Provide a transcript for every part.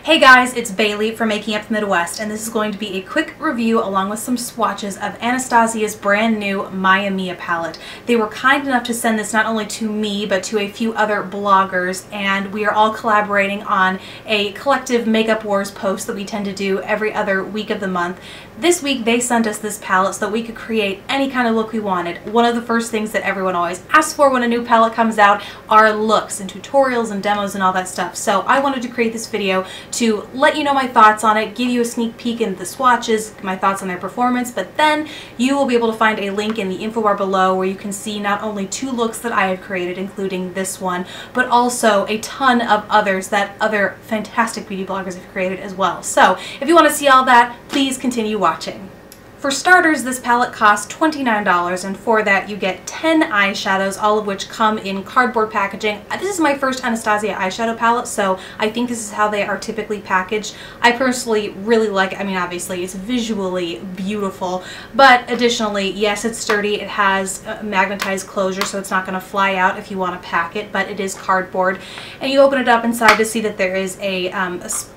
Hey guys, it's Bailey from Making Up the Midwest, and this is going to be a quick review along with some swatches of Anastasia's brand new Maya Mia palette. They were kind enough to send this not only to me, but to a few other bloggers, and we are all collaborating on a collective Makeup Wars post that we tend to do every other week of the month. This week they sent us this palette so that we could create any kind of look we wanted. One of the first things that everyone always asks for when a new palette comes out are looks and tutorials and demos and all that stuff. So I wanted to create this video to let you know my thoughts on it, give you a sneak peek into the swatches, my thoughts on their performance, but then you will be able to find a link in the info bar below where you can see not only 2 looks that I have created, including this one, but also a ton of others that other fantastic beauty bloggers have created as well. So if you want to see all that, please continue watching. For starters, this palette costs $29, and for that you get 10 eyeshadows, all of which come in cardboard packaging. This is my first Anastasia eyeshadow palette, so I think this is how they are typically packaged. I personally really like it. I mean, obviously it's visually beautiful, but additionally, yes, it's sturdy. It has a magnetized closure, so it's not going to fly out if you want to pack it, but it is cardboard. And you open it up inside to see that there is a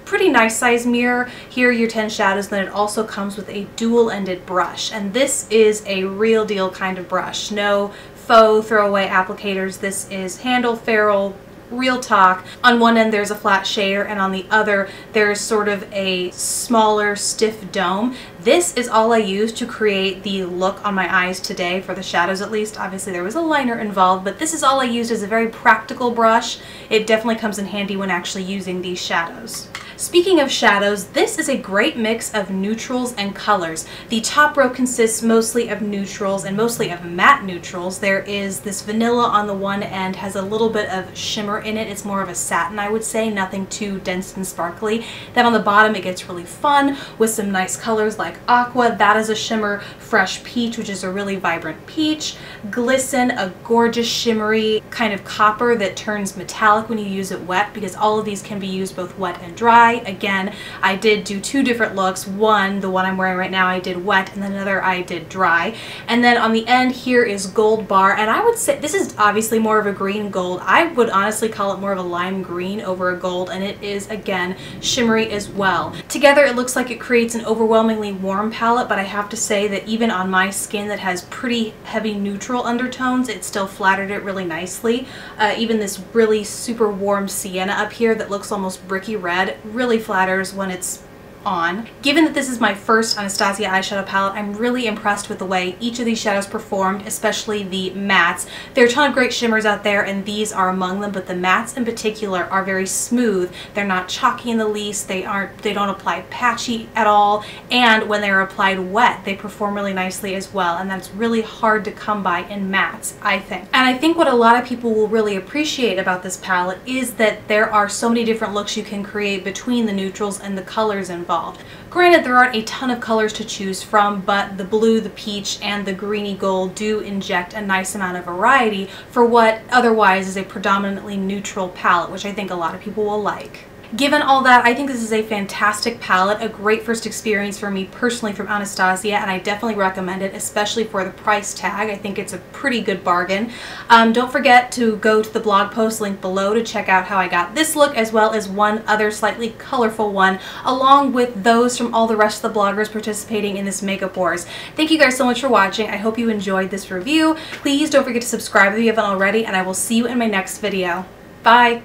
pretty nice size mirror. Here are your 10 shadows, then it also comes with a dual-ended brush, and this is a real deal kind of brush. No faux throwaway applicators. This is handle, ferrule, real talk. On one end there's a flat shader, and on the other there's sort of a smaller stiff dome. This is all I used to create the look on my eyes today, for the shadows at least. Obviously there was a liner involved, but this is all I used as a very practical brush. It definitely comes in handy when actually using these shadows. Speaking of shadows, this is a great mix of neutrals and colors. The top row consists mostly of neutrals and mostly of matte neutrals. There is this vanilla on the one end, has a little bit of shimmer in it. It's more of a satin, I would say, nothing too dense and sparkly. Then on the bottom it gets really fun with some nice colors like aqua, that is a shimmer, fresh peach, which is a really vibrant peach, glisten, a gorgeous shimmery kind of copper that turns metallic when you use it wet, because all of these can be used both wet and dry. Again, I did do 2 different looks. One, the one I'm wearing right now, I did wet, and then another I did dry. And then on the end here is gold bar, and I would say this is obviously more of a green gold. I would honestly call it more of a lime green over a gold, and it is, again, shimmery as well. Together it looks like it creates an overwhelmingly warm palette, but I have to say that even on my skin that has pretty heavy neutral undertones, it still flattered it really nicely. Even this really super warm sienna up here that looks almost bricky red really flatters when it's on. Given that this is my first Anastasia eyeshadow palette, I'm really impressed with the way each of these shadows performed, especially the mattes. There are a ton of great shimmers out there, and these are among them, but the mattes in particular are very smooth. They're not chalky in the least. They don't apply patchy at all, and when they're applied wet, they perform really nicely as well, and that's really hard to come by in mattes, I think. And I think what a lot of people will really appreciate about this palette is that there are so many different looks you can create between the neutrals and the colors involved. Granted, there aren't a ton of colors to choose from, but the blue, the peach, and the greeny gold do inject a nice amount of variety for what otherwise is a predominantly neutral palette, which I think a lot of people will like. Given all that, I think this is a fantastic palette, a great first experience for me personally from Anastasia, and I definitely recommend it, especially for the price tag. I think it's a pretty good bargain. Don't forget to go to the blog post linked below to check out how I got this look, as well as one other slightly colorful one, along with those from all the rest of the bloggers participating in this Makeup Wars. Thank you guys so much for watching. I hope you enjoyed this review. Please don't forget to subscribe if you haven't already, and I will see you in my next video. Bye!